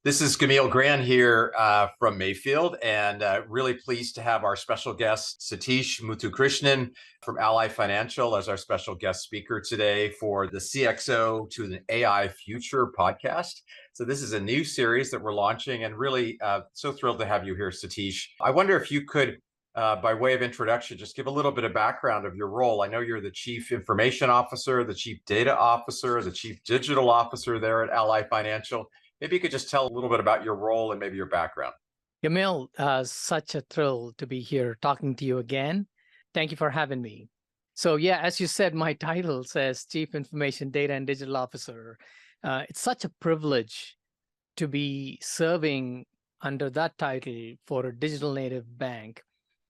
This is Camille Gran here from Mayfield, and really pleased to have our special guest, Sathish Muthukrishan from Ally Financial, as our special guest speaker today for the CXO to the AI Future podcast. So this is a new series that we're launching, and really so thrilled to have you here, Sathish. I wonder if you could, by way of introduction, just give a little bit of background of your role. I know you're the Chief Information Officer, the Chief Data Officer, the Chief Digital Officer there at Ally Financial. Maybe you could just tell a little bit about your role and maybe your background. Camille, such a thrill to be here talking to you again. Thank you for having me. So yeah, as you said, my title says Chief Information Data and Digital Officer. It's such a privilege to be serving under that title for a digital native bank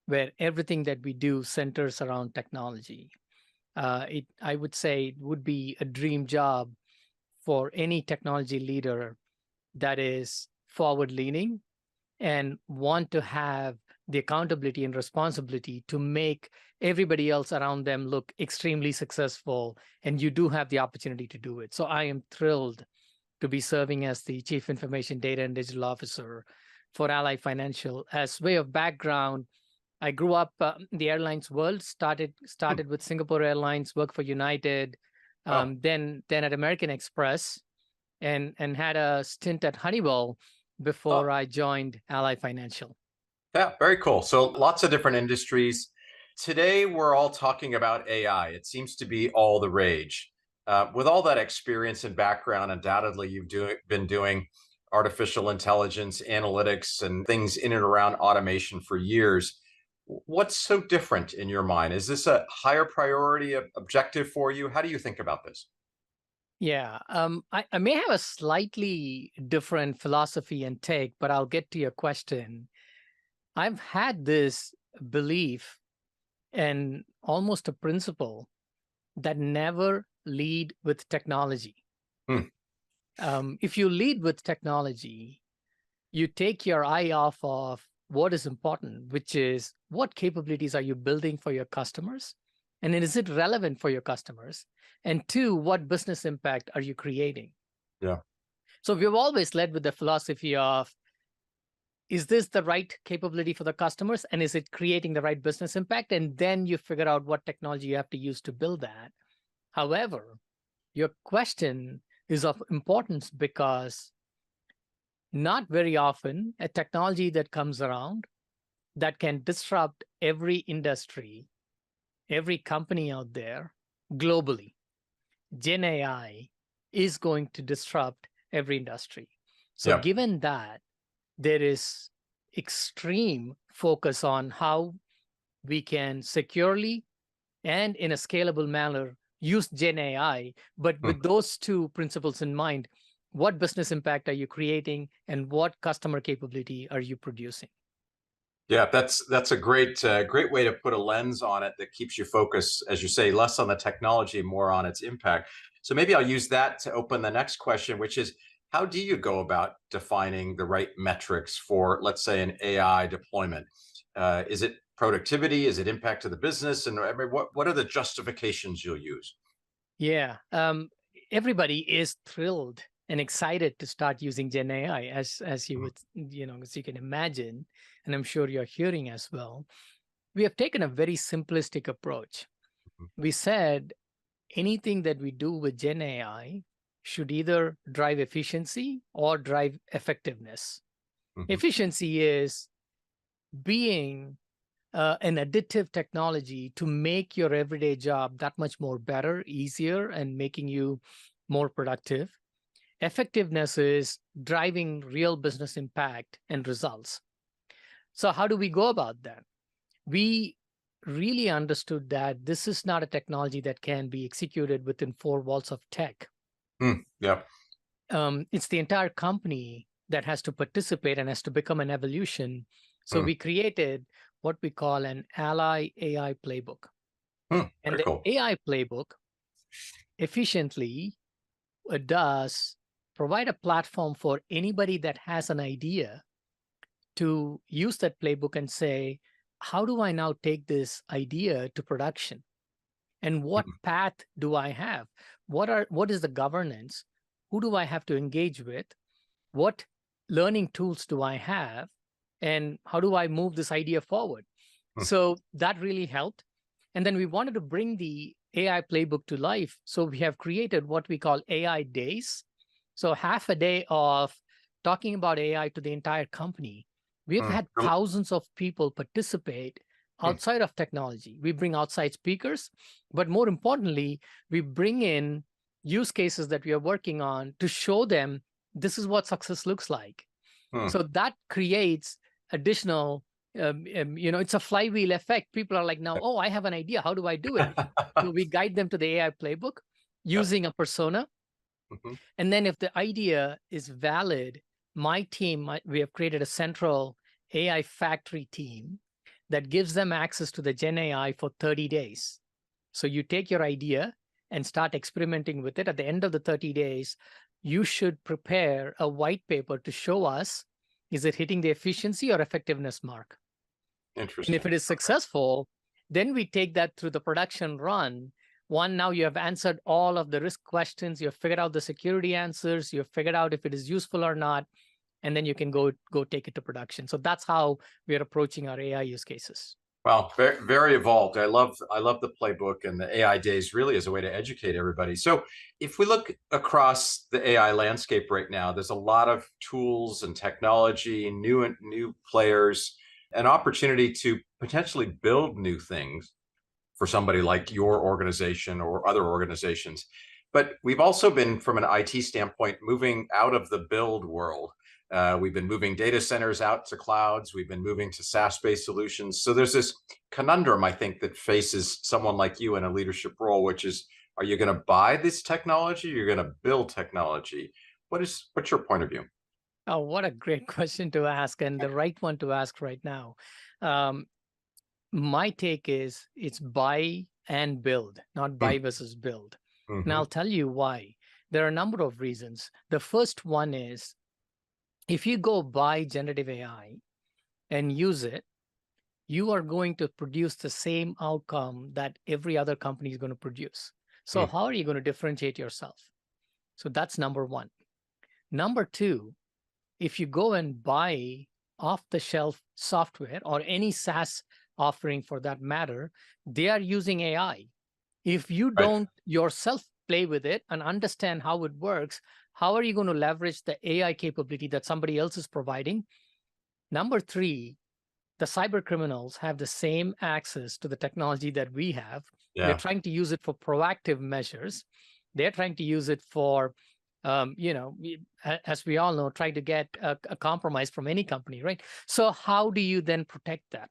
where everything that we do centers around technology. I would say it would be a dream job for any technology leader that is forward-leaning and want to have the accountability and responsibility to make everybody else around them look extremely successful, and you do have the opportunity to do it. So I am thrilled to be serving as the Chief Information Data and Digital Officer for Ally Financial. As way of background, I grew up in the airlines world, started with Singapore Airlines, worked for United, Oh, then at American Express, and had a stint at Honeywell before oh, I joined Ally Financial. yeah, very cool. So lots of different industries. Today, we're all talking about AI. It seems to be all the rage. With all that experience and background, undoubtedly, been doing artificial intelligence, analytics, and things in and around automation for years. What's so different in your mind? Is this a higher priority objective for you? How do you think about this? Yeah, I may have a slightly different philosophy and take, but I'll get to your question. I've had this belief and almost a principle that never lead with technology. Hmm, If you lead with technology, you take your eye off of what is important, which is what capabilities are you building for your customers? And then is it relevant for your customers? And two, what business impact are you creating? yeah. So we've always led with the philosophy of, is this the right capability for the customers? And is it creating the right business impact? And then you figure out what technology you have to use to build that. However, your question is of importance because not very often a technology that comes around that can disrupt every industry, every company out there globally. GenAI is going to disrupt every industry. So Yeah. given that, there is extreme focus on how we can securely and in a scalable manner use GenAI, but Hmm. with those two principles in mind, what business impact are you creating and what customer capability are you producing? Yeah, that's a great way to put a lens on it that keeps you focused, as you say, less on the technology, more on its impact. So maybe I'll use that to open the next question, which is, how do you go about defining the right metrics for, let's say, an AI deployment? Is it productivity? Is it impact to the business? And I mean, what are the justifications you'll use? Yeah, everybody is thrilled and excited to start using Gen AI, as you Mhm, would, as you can imagine, and I'm sure you're hearing as well. We have taken a very simplistic approach. mhm, We said anything that we do with Gen AI should either drive efficiency or drive effectiveness. mhm. Efficiency is being an additive technology to make your everyday job that much more better, easier, and making you more productive. Effectiveness is driving real business impact and results. So, how do we go about that? We really understood that this is not a technology that can be executed within four walls of tech. Yeah. It's the entire company that has to participate and has to become an evolution. So Mm, we created what we call an Ally AI playbook. And very the cool. AI playbook efficiently does provide a platform for anybody that has an idea to use that playbook and say, how do I now take this idea to production? And what Mm, path do I have? What is the governance? Who do I have to engage with? What learning tools do I have, and how do I move this idea forward? Hmm. So that really helped. And then we wanted to bring the AI playbook to life. So we have created what we call AI days. So half a day of talking about AI to the entire company. We've Hmm. had thousands of people participate Hmm. outside of technology. We bring outside speakers, but more importantly, we bring in use cases that we are working on to show them this is what success looks like. Hmm. So that creates additional, it's a flywheel effect. People are like, now, oh, I have an idea. How do I do it? So we guide them to the AI playbook Yep. using a persona. Mhm. And then if the idea is valid, my team, we have created a central AI factory team that gives them access to the Gen AI for 30 days. So you take your idea and start experimenting with it. At the end of the 30 days, you should prepare a white paper to show us, is it hitting the efficiency or effectiveness mark? And if Interesting. it is successful, then we take that through the production run. One, now you have answered all of the risk questions, you have figured out the security answers, you have figured out if it is useful or not, and then you can go take it to production. So that's how we are approaching our AI use cases. Well, very, very evolved. I love the playbook and the AI days really as a way to educate everybody. So if we look across the AI landscape right now, there's a lot of tools and technology, new players, an opportunity to potentially build new things for somebody like your organization or other organizations. But we've also been, from an IT standpoint, moving out of the build world. We've been moving data centers out to clouds. We've been moving to SaaS-based solutions. So there's this conundrum, I think, that faces someone like you in a leadership role, which is, are you going to buy this technology? Or you're going to build technology. What's your point of view? Oh, what a great question to ask, and the right one to ask right now. Um, my take is it's buy and build, not buy versus build. And Mm-hmm. I'll tell you why. There are a number of reasons. The first one is if you go buy generative AI and use it, you are going to produce the same outcome that every other company is going to produce. So, how are you going to differentiate yourself? So, that's number one. Number two, if you go and buy off the shelf software or any SaaS offering for that matter, they are using AI. If you Right. don't yourself play with it and understand how it works, how are you going to leverage the AI capability that somebody else is providing? Number three, the cyber criminals have the same access to the technology that we have. They're Yeah. trying to use it for proactive measures. They're trying to use it for, as we all know, trying to get a compromise from any company, right? So how do you then protect that?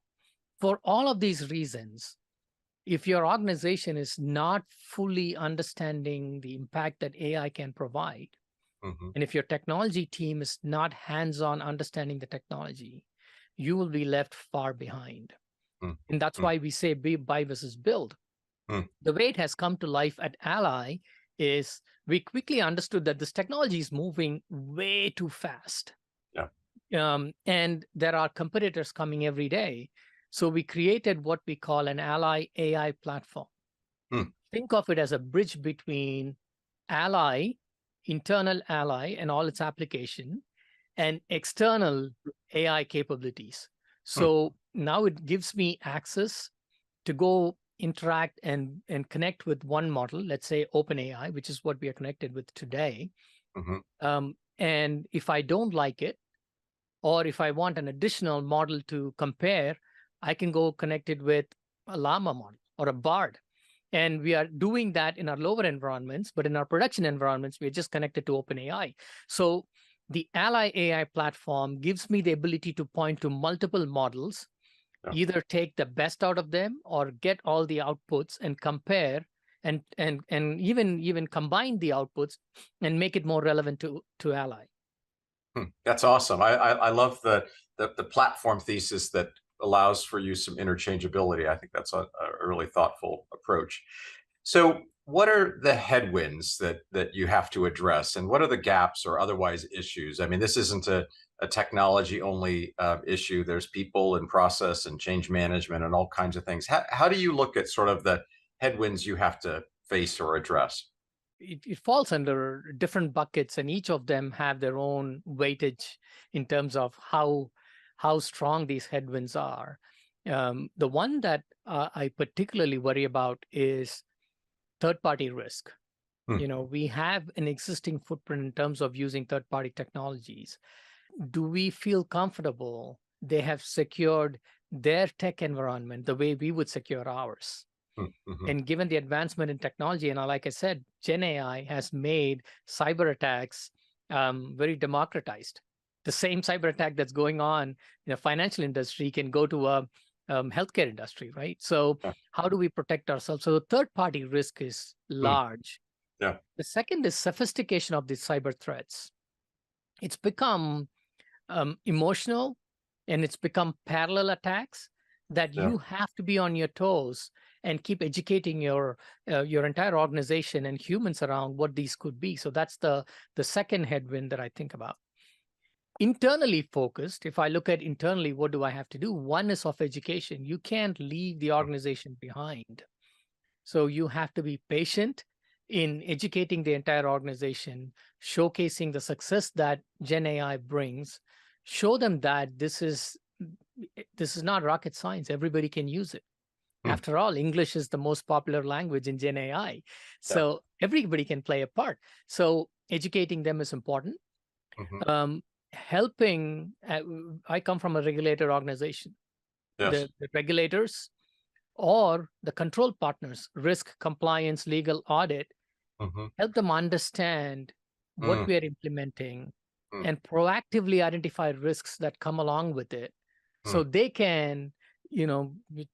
For all of these reasons, if your organization is not fully understanding the impact that AI can provide, Mm-hmm. and if your technology team is not hands-on understanding the technology, you will be left far behind. And that's Mm-hmm. why we say buy versus build. Mm-hmm. The way it has come to life at Ally is we quickly understood that this technology is moving way too fast. Yeah. And there are competitors coming every day. So we created what we call an Ally AI platform. Mm. Think of it as a bridge between Ally, internal Ally and all its application, and external AI capabilities. Mm. So now it gives me access to go interact and connect with one model, let's say OpenAI, which is what we are connected with today. Mm-hmm. And if I don't like it, or if I want an additional model to compare, I can go connect it with a Llama model or a Bard. And we are doing that in our lower environments, but in our production environments, we're just connected to OpenAI. So the Ally AI platform gives me the ability to point to multiple models, Yeah. either take the best out of them or get all the outputs and compare and even combine the outputs and make it more relevant to Ally. That's awesome. I love the platform thesis that allows for you some interchangeability. I think that's a really thoughtful approach. So, what are the headwinds that you have to address, and what are the gaps or otherwise issues? I mean, this isn't a technology only issue. There's people and process and change management and all kinds of things. How do you look at sort of the headwinds you have to face or address? it falls under different buckets, and each of them have their own weightage in terms of how strong these headwinds are. The one that I particularly worry about is third-party risk. We have an existing footprint in terms of using third-party technologies. Do we feel comfortable they have secured their tech environment the way we would secure ours? And given the advancement in technology, and like I said, GenAI has made cyber attacks very democratized. The same cyber attack that's going on in the financial industry can go to a healthcare industry, right? So how do we protect ourselves? So the third-party risk is large. Yeah. The second is sophistication of these cyber threats. It's become emotional, and it's become parallel attacks that you have to be on your toes and keep educating your entire organization and humans around what these could be. So that's the second headwind that I think about. Internally focused, if I look at internally, what do I have to do? One is of education. You can't leave the organization behind. So you have to be patient in educating the entire organization, showcasing the success that GenAI brings, show them that this is not rocket science. Everybody can use it. After all, English is the most popular language in GenAI. So everybody can play a part. So educating them is important. Helping, I come from a regulated organization. The regulators or the control partners, risk, compliance, legal, audit, help them understand what we are implementing and proactively identify risks that come along with it, so they can,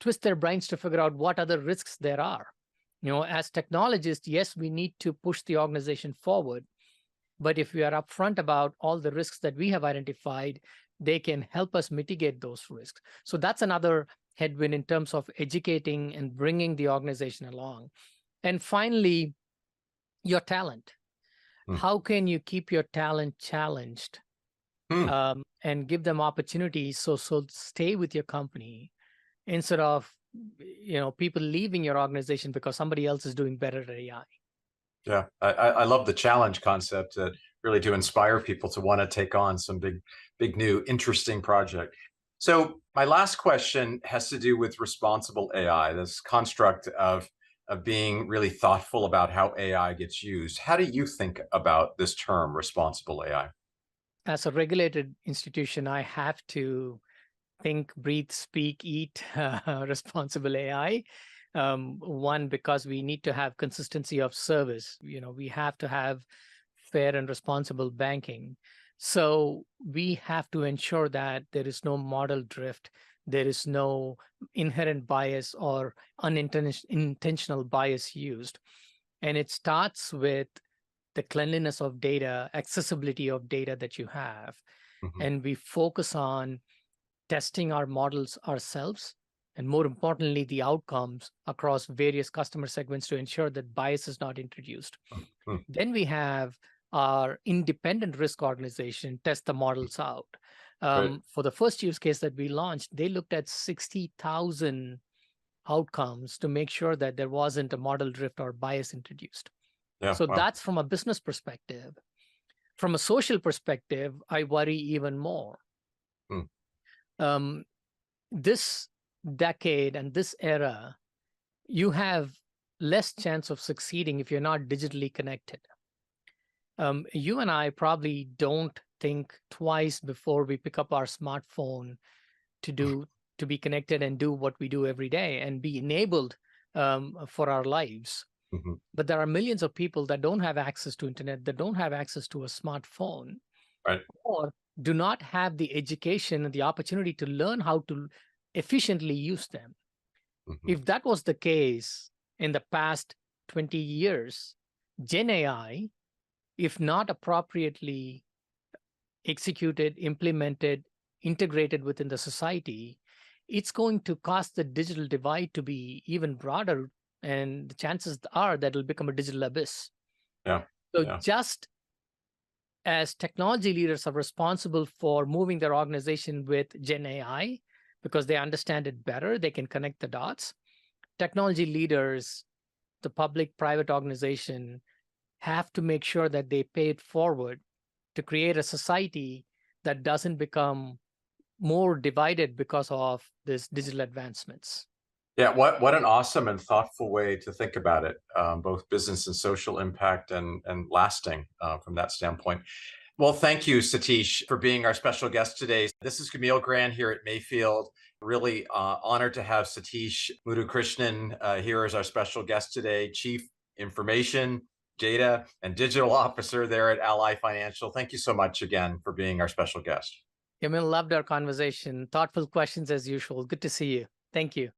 twist their brains to figure out what other risks there are. As technologists, yes, we need to push the organization forward, but if we are upfront about all the risks that we have identified, they can help us mitigate those risks. So that's another headwind in terms of educating and bringing the organization along. And finally, your talent. How can you keep your talent challenged and give them opportunities so stay with your company instead of people leaving your organization because somebody else is doing better at AI? Yeah, I love the challenge concept, really to inspire people to want to take on some big new interesting project. So my last question has to do with responsible AI, this construct of being really thoughtful about how AI gets used. How do you think about this term, responsible AI? As a regulated institution, I have to think, breathe, speak, eat responsible AI. One, because we need to have consistency of service. We have to have fair and responsible banking. So we have to ensure that there is no model drift, there is no inherent bias or unintentional bias used. And it starts with the cleanliness of data, accessibility of data that you have. And we focus on testing our models ourselves, and more importantly, the outcomes across various customer segments to ensure that bias is not introduced. Then we have our independent risk organization test the models out. For the first use case that we launched, they looked at 60,000 outcomes to make sure that there wasn't a model drift or bias introduced. So that's from a business perspective. From a social perspective, I worry even more. This decade and this era, you have less chance of succeeding if you're not digitally connected. You and I probably don't think twice before we pick up our smartphone to be connected and do what we do every day and be enabled for our lives. But there are millions of people that don't have access to internet, that don't have access to a smartphone, or do not have the education and the opportunity to learn how to efficiently use them. If that was the case in the past 20 years, GenAI, if not appropriately executed, implemented, integrated within the society, it's going to cause the digital divide to be even broader, and the chances are that it'll become a digital abyss. Just as technology leaders are responsible for moving their organization with GenAI because they understand it better, they can connect the dots. Technology leaders, the public-private organization, have to make sure that they pay it forward to create a society that doesn't become more divided because of these digital advancements. Yeah, what an awesome and thoughtful way to think about it, both business and social impact and lasting from that standpoint. Well, thank you, Sathish, for being our special guest today. This is Camille Grant here at Mayfield. Really honored to have Sathish Muthukrishan here as our special guest today, Chief Information, Data, and Digital Officer there at Ally Financial. Thank you so much again for being our special guest. Emil, loved our conversation. Thoughtful questions as usual. Good to see you. Thank you.